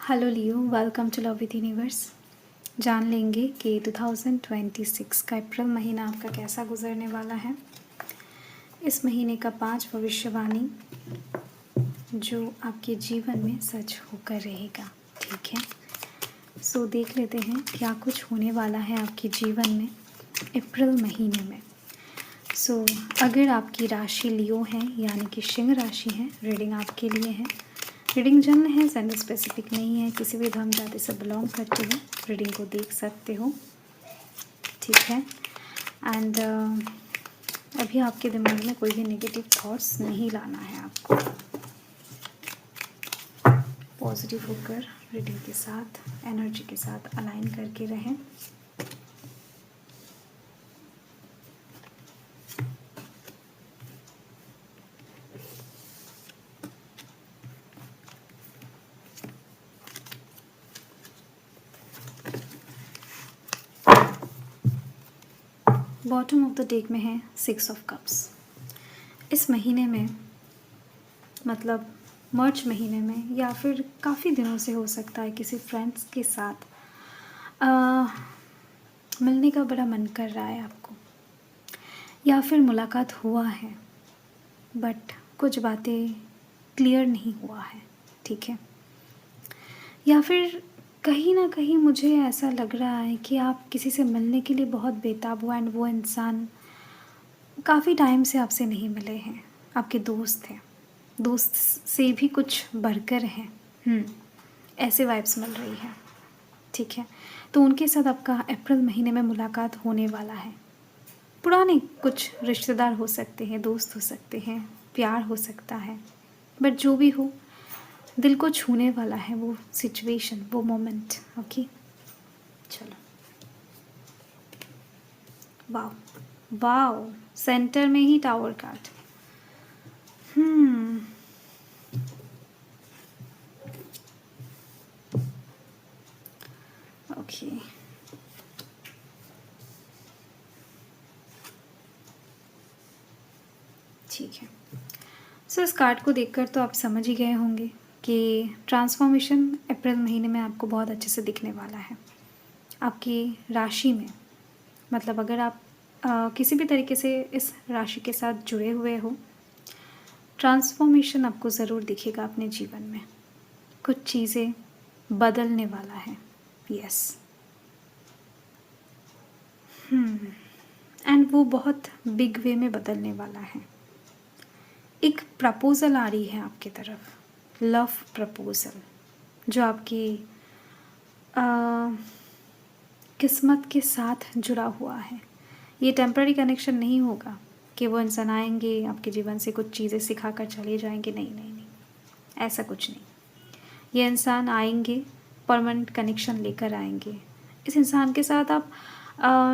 Hello Leo, welcome to love with universe. जान लेंगे कि 2026 का अप्रैल महीना आपका कैसा गुजरने वाला है। इस महीने का 5 भविष्यवाणी जो आपके जीवन में सच होकर रहेगा। ठीक है, सो देख लेते हैं क्या कुछ होने वाला है आपके जीवन में अप्रैल महीने में। सो अगर आपकी राशि लियो है यानी कि सिंह राशि है, रीडिंग आपके लिए है। रीडिंग जनरल है, जेंडर स्पेसिफिक नहीं है। किसी भी धर्म जाति से बिलोंग करते हो रीडिंग को देख सकते हो। ठीक है, एंड अभी आपके दिमाग में कोई भी नेगेटिव थॉट्स नहीं लाना है आपको। पॉजिटिव होकर रीडिंग के साथ, एनर्जी के साथ अलाइन करके रहें। बॉटम ऑफ द डेक में है 6 ऑफ कप्स। इस महीने में मतलब मार्च महीने में या फिर काफ़ी दिनों से हो सकता है किसी फ्रेंड्स के साथ मिलने का बड़ा मन कर रहा है आपको, या फिर मुलाकात हुआ है बट कुछ बातें क्लियर नहीं हुआ है। ठीक है, या फिर कहीं ना कहीं मुझे ऐसा लग रहा है कि आप किसी से मिलने के लिए बहुत बेताब हो एंड वो इंसान काफ़ी टाइम से आपसे नहीं मिले हैं, आपके दोस्त हैं, दोस्त से भी कुछ बढ़कर हैं। ऐसे वाइब्स मिल रही है। ठीक है, तो उनके साथ आपका अप्रैल महीने में मुलाकात होने वाला है। पुराने कुछ रिश्तेदार हो सकते हैं, दोस्त हो सकते हैं, प्यार हो सकता है, बट जो भी हो दिल को छूने वाला है वो सिचुएशन, वो मोमेंट। ओके, चलो। वाओ वाओ, सेंटर में ही टावर कार्ड। ओके, ठीक है। सो इस कार्ड को देखकर तो आप समझ ही गए होंगे कि ट्रांसफॉर्मेशन अप्रैल महीने में आपको बहुत अच्छे से दिखने वाला है आपकी राशि में। मतलब अगर आप किसी भी तरीके से इस राशि के साथ जुड़े हुए हो, ट्रांसफॉर्मेशन आपको ज़रूर दिखेगा अपने जीवन में। कुछ चीज़ें बदलने वाला है। यस, एंड वो बहुत बिग वे में बदलने वाला है। एक प्रपोज़ल आ रही है आपकी तरफ, लव प्रपोज़ल, जो आपकी किस्मत के साथ जुड़ा हुआ है। ये टेम्पररी कनेक्शन नहीं होगा कि वो इंसान आएंगे आपके जीवन से कुछ चीज़ें सिखा कर चले जाएंगे। नहीं नहीं नहीं, ऐसा कुछ नहीं। ये इंसान आएंगे, परमानेंट कनेक्शन लेकर आएंगे। इस इंसान के साथ आप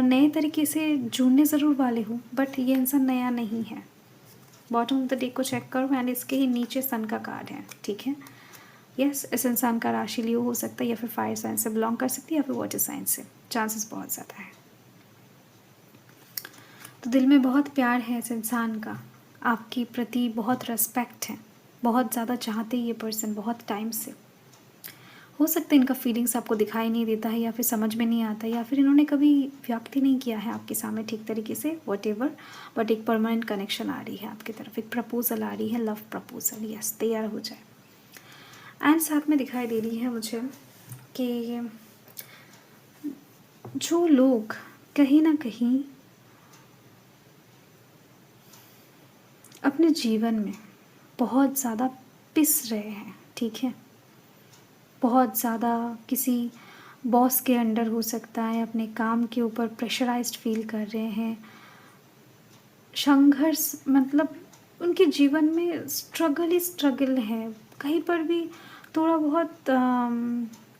नए तरीके से जुड़ने ज़रूर वाले हो, बट ये इंसान नया नहीं है। बॉटम ऑफ द डेक को चेक करो एंड इसके ही नीचे सन का कार्ड है। ठीक है, यस, इस इंसान का राशि लियो हो सकता है, या फिर फायर साइन से बिलोंग कर सकती है, या फिर वाटर साइन से। चांसेस बहुत ज़्यादा है। तो दिल में बहुत प्यार है इस इंसान का, आपकी प्रति बहुत रिस्पेक्ट है, बहुत ज़्यादा चाहते ये पर्सन बहुत टाइम से। हो सकता है इनका फीलिंग्स आपको दिखाई नहीं देता है, या फिर समझ में नहीं आता, या फिर इन्होंने कभी व्यक्त ही नहीं किया है आपके सामने ठीक तरीके से, वट एवर। बट एक परमानेंट कनेक्शन आ रही है आपकी तरफ, एक प्रपोजल आ रही है, लव प्रपोजल। यस, तैयार हो जाए। एंड साथ में दिखाई दे रही है मुझे कि जो लोग कहीं ना कहीं अपने जीवन में बहुत ज़्यादा पिस रहे हैं, ठीक है, बहुत ज़्यादा किसी बॉस के अंडर हो सकता है, अपने काम के ऊपर प्रेशराइज्ड फील कर रहे हैं, संघर्ष, मतलब उनके जीवन में स्ट्रगल ही स्ट्रगल है। कहीं पर भी थोड़ा बहुत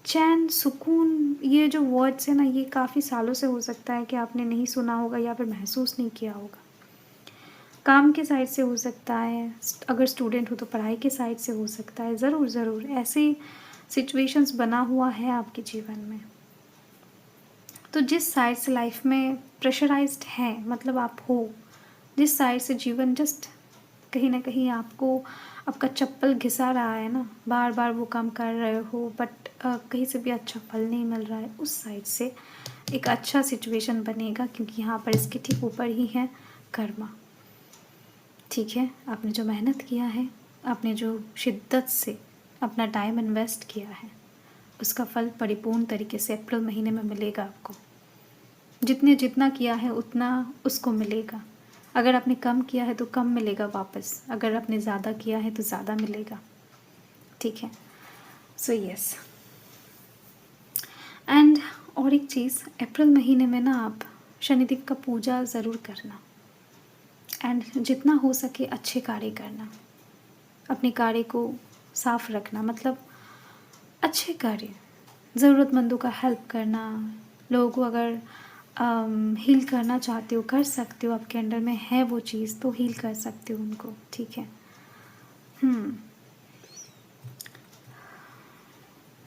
चैन सुकून, ये जो वर्ड्स है ना, ये काफ़ी सालों से हो सकता है कि आपने नहीं सुना होगा या फिर महसूस नहीं किया होगा। काम के साइड से हो सकता है, अगर स्टूडेंट हो तो पढ़ाई के साइड से हो सकता है। ज़रूर ज़रूर ऐसी सिचुएशंस बना हुआ है आपके जीवन में। तो जिस साइड से लाइफ में प्रेशराइज्ड है, मतलब आप हो जिस साइड से जीवन जस्ट कहीं ना कहीं आपको आपका चप्पल घिसा रहा है ना, बार बार वो काम कर रहे हो बट कहीं से भी अच्छा फल नहीं मिल रहा है, उस साइड से एक अच्छा सिचुएशन बनेगा, क्योंकि यहाँ पर इसके ठीक ऊपर ही है कर्मा। ठीक है, आपने जो मेहनत किया है, आपने जो शिद्दत से अपना टाइम इन्वेस्ट किया है, उसका फल परिपूर्ण तरीके से अप्रैल महीने में मिलेगा आपको। जितना किया है उतना उसको मिलेगा। अगर आपने कम किया है तो कम मिलेगा वापस, अगर आपने ज़्यादा किया है तो ज़्यादा मिलेगा। ठीक है, सो यस। एंड और एक चीज़, अप्रैल महीने में ना आप शनिदेव का पूजा ज़रूर करना, एंड जितना हो सके अच्छे कार्य करना, अपने कार्य को साफ रखना, मतलब अच्छे कार्य, ज़रूरतमंदों का हेल्प करना, लोगों को अगर हील करना चाहते हो कर सकते हो, आपके अंडर में है वो चीज़ तो हील कर सकते हो उनको। ठीक है।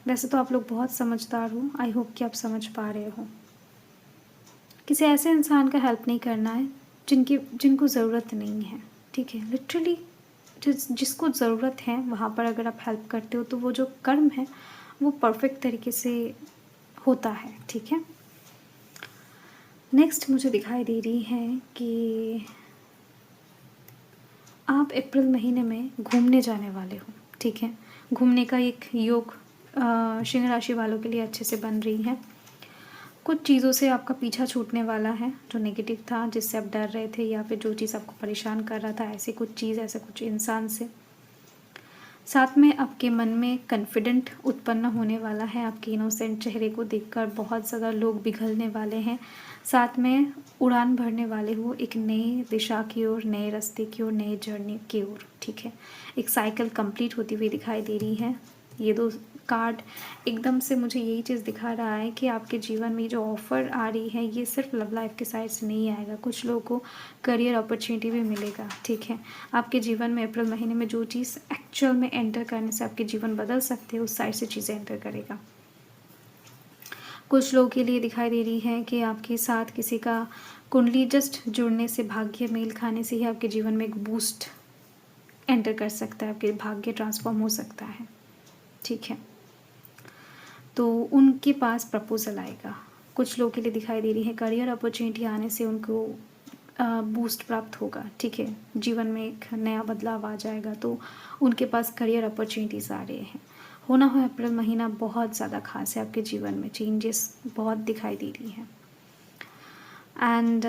वैसे तो आप लोग बहुत समझदार हो, आई होप कि आप समझ पा रहे हो। किसी ऐसे इंसान का हेल्प नहीं करना है जिनको ज़रूरत नहीं है। ठीक है, लिटरली जिसको ज़रूरत है वहाँ पर अगर आप हेल्प करते हो तो वो जो कर्म है वो परफेक्ट तरीके से होता है। ठीक है, नेक्स्ट मुझे दिखाई दे रही है कि आप अप्रैल महीने में घूमने जाने वाले हो। ठीक है, घूमने का एक योग सिंह राशि वालों के लिए अच्छे से बन रही है। कुछ चीज़ों से आपका पीछा छूटने वाला है, जो नेगेटिव था, जिससे आप डर रहे थे, या फिर जो चीज़ आपको परेशान कर रहा था, ऐसी कुछ चीज़, ऐसा कुछ इंसान से। साथ में आपके मन में कॉन्फिडेंट उत्पन्न होने वाला है, आपके इनोसेंट चेहरे को देखकर बहुत ज़्यादा लोग पिघलने वाले हैं। साथ में उड़ान भरने वाले हो एक नई दिशा की ओर, नए रास्ते की ओर, नए जर्नी की ओर। ठीक है, एक साइकिल कंप्लीट होती हुई दिखाई दे रही है। ये दो कार्ड एकदम से मुझे यही चीज़ दिखा रहा है कि आपके जीवन में जो ऑफ़र आ रही है ये सिर्फ लव लाइफ के साइड से नहीं आएगा, कुछ लोगों को करियर अपॉर्चुनिटी भी मिलेगा। ठीक है, आपके जीवन में अप्रैल महीने में जो चीज़ एक्चुअल में एंटर करने से आपके जीवन बदल सकते हैं, उस साइड से चीज़ें एंटर करेगा। कुछ लोगों के लिए दिखाई दे रही है कि आपके साथ किसी का कुंडली जस्ट जुड़ने से, भाग्य मेल खाने से ही आपके जीवन में एक बूस्ट एंटर कर सकता है, आपके भाग्य ट्रांसफॉर्म हो सकता है। ठीक है, तो उनके पास प्रपोजल आएगा। कुछ लोगों के लिए दिखाई दे रही है करियर अपॉर्चुनिटी आने से उनको बूस्ट प्राप्त होगा। ठीक है, जीवन में एक नया बदलाव आ जाएगा, तो उनके पास करियर अपॉर्चुनिटीज़ आ रहे हैं। होना हो अप्रैल महीना बहुत ज़्यादा खास है, आपके जीवन में चेंजेस बहुत दिखाई दे रही हैं। एंड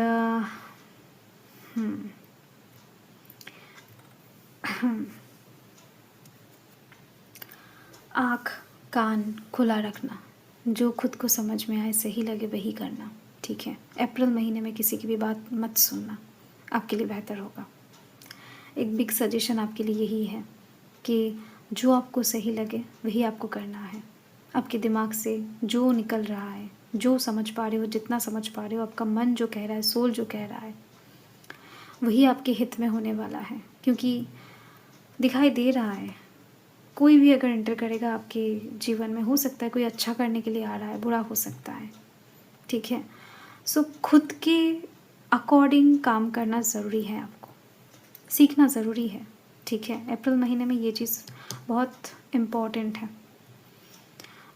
आँख कान खुला रखना, जो खुद को समझ में आए, सही लगे वही करना। ठीक है, अप्रैल महीने में किसी की भी बात मत सुनना, आपके लिए बेहतर होगा। एक बिग सजेशन आपके लिए यही है कि जो आपको सही लगे वही आपको करना है। आपके दिमाग से जो निकल रहा है, जो समझ पा रहे हो, जितना समझ पा रहे हो, आपका मन जो कह रहा है, सोल जो कह रहा है, वही आपके हित में होने वाला है। क्योंकि दिखाई दे रहा है कोई भी अगर एंटर करेगा आपके जीवन में, हो सकता है कोई अच्छा करने के लिए आ रहा है, बुरा हो सकता है। ठीक है, सो खुद के अकॉर्डिंग काम करना ज़रूरी है, आपको सीखना ज़रूरी है। ठीक है, अप्रैल महीने में ये चीज़ बहुत इम्पॉर्टेंट है।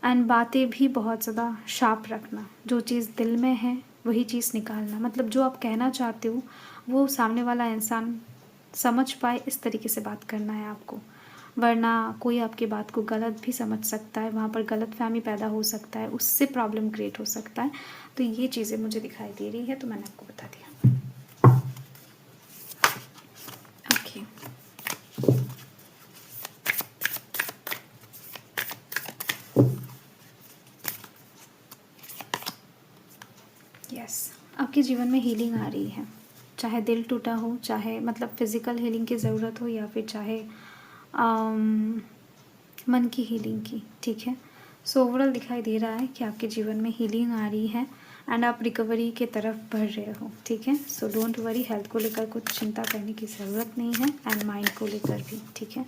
एंड बातें भी बहुत ज़्यादा शार्प रखना, जो चीज़ दिल में है वही चीज़ निकालना, मतलब जो आप कहना चाहते हो वो सामने वाला इंसान समझ पाए, इस तरीके से बात करना है आपको। वरना कोई आपकी बात को गलत भी समझ सकता है, वहाँ पर गलतफहमी पैदा हो सकता है, उससे प्रॉब्लम क्रिएट हो सकता है। तो ये चीज़ें मुझे दिखाई दे रही है, तो मैंने आपको बता दिया। ओके, यस, आपके जीवन में हीलिंग आ रही है, चाहे दिल टूटा हो, चाहे मतलब फिज़िकल हीलिंग की ज़रूरत हो, या फिर चाहे मन की हीलिंग की। ठीक है, सो ओवरऑल दिखाई दे रहा है कि आपके जीवन में हीलिंग आ रही है एंड आप रिकवरी के तरफ बढ़ रहे हो। ठीक है, सो डोंट वरी, हेल्थ को लेकर कुछ चिंता करने की ज़रूरत नहीं है, एंड माइंड को लेकर भी। ठीक है,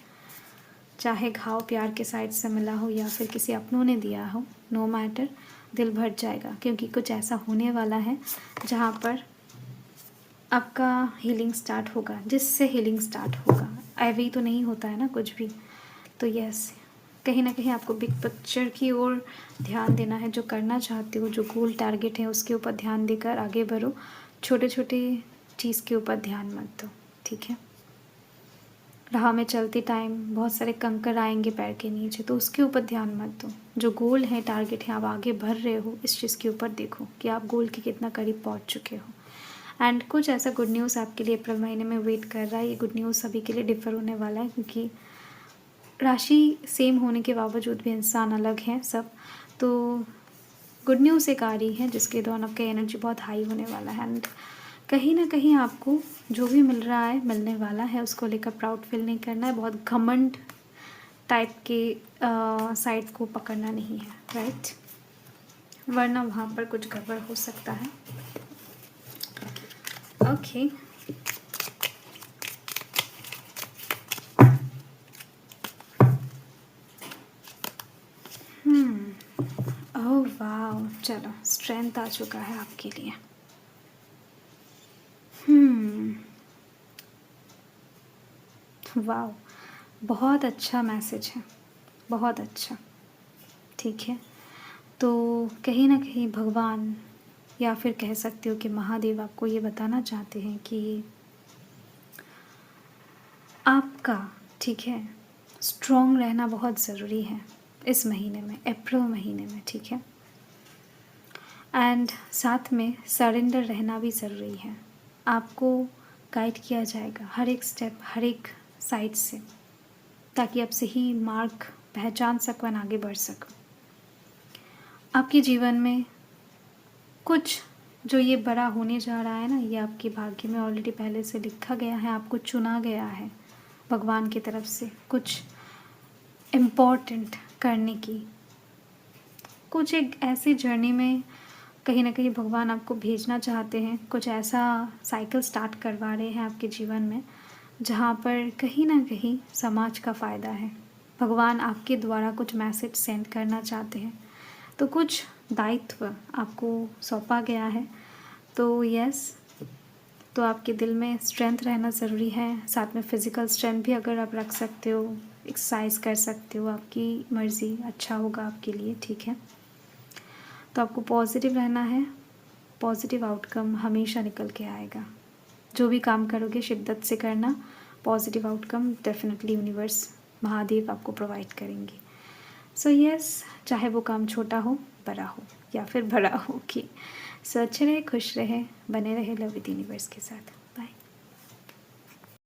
चाहे घाव प्यार के साइड से मिला हो या फिर किसी अपनों ने दिया हो, नो मैटर, दिल भर जाएगा, क्योंकि कुछ ऐसा होने वाला है जहाँ पर आपका हीलिंग स्टार्ट होगा, जिससे हीलिंग स्टार्ट होगा। ऐवे तो नहीं होता है ना कुछ भी। तो यस, कहीं ना कहीं आपको बिग पिक्चर की ओर ध्यान देना है। जो करना चाहते हो, जो गोल टारगेट है, उसके ऊपर ध्यान देकर आगे बढ़ो। छोटे छोटे चीज़ के ऊपर ध्यान मत दो, ठीक है। राह में चलते टाइम बहुत सारे कंकर आएंगे पैर के नीचे, तो उसके ऊपर ध्यान मत दो। जो गोल है, टारगेट है, आप आगे बढ़ रहे हो, इस चीज़ के ऊपर देखो कि आप गोल के कितना करीब पहुंच चुके हो। एंड कुछ ऐसा गुड न्यूज़ आपके लिए अप्रैल महीने में वेट कर रहा है। ये गुड न्यूज़ सभी के लिए डिफ़र होने वाला है, क्योंकि राशि सेम होने के बावजूद भी इंसान अलग हैं सब। तो गुड न्यूज़ एक आ रही है जिसके दौरान आपका एनर्जी बहुत हाई होने वाला है। एंड कहीं ना कहीं आपको जो भी मिल रहा है, मिलने वाला है, उसको लेकर प्राउड फील नहीं करना है। बहुत घमंड टाइप के साइड को पकड़ना नहीं है, राइट। वरना वहाँ पर कुछ गड़बड़ हो सकता है। ओके, ओह वाह, चलो स्ट्रेंथ आ चुका है आपके लिए। वाह, बहुत अच्छा मैसेज है, बहुत अच्छा, ठीक है। तो कहीं ना कहीं भगवान, या फिर कह सकते हो कि महादेव, आपको ये बताना चाहते हैं कि आपका, ठीक है, स्ट्रॉन्ग रहना बहुत ज़रूरी है इस महीने में, अप्रैल महीने में, ठीक है। एंड साथ में सरेंडर रहना भी ज़रूरी है। आपको गाइड किया जाएगा हर एक स्टेप, हर एक साइड से, ताकि आप सही मार्ग पहचान सको और आगे बढ़ सको। आपके जीवन में कुछ जो ये बड़ा होने जा रहा है ना, ये आपके भाग्य में ऑलरेडी पहले से लिखा गया है, आपको चुना गया है भगवान की तरफ से कुछ इम्पोर्टेंट करने की। कुछ एक ऐसी जर्नी में कहीं ना कहीं भगवान आपको भेजना चाहते हैं। कुछ ऐसा साइकिल स्टार्ट करवा रहे हैं आपके जीवन में, जहाँ पर कहीं ना कहीं समाज का फ़ायदा है। भगवान आपके द्वारा कुछ मैसेज सेंड करना चाहते हैं, तो कुछ दायित्व आपको सौंपा गया है। तो यस, तो आपके दिल में स्ट्रेंथ रहना ज़रूरी है। साथ में फ़िज़िकल स्ट्रेंथ भी अगर आप रख सकते हो, एक्सरसाइज कर सकते हो, आपकी मर्ज़ी, अच्छा होगा आपके लिए, ठीक है। तो आपको पॉजिटिव रहना है, पॉजिटिव आउटकम हमेशा निकल के आएगा। जो भी काम करोगे शिद्दत से करना, positive outcome definitely universe, Mahadev आपको प्रोवाइड करेंगे। सो यस, चाहे वो काम छोटा हो, बड़ा हो या फिर बड़ा हो, कि सो अच्छे रहे, खुश रहे, बने रहे लव विद यूनिवर्स के साथ।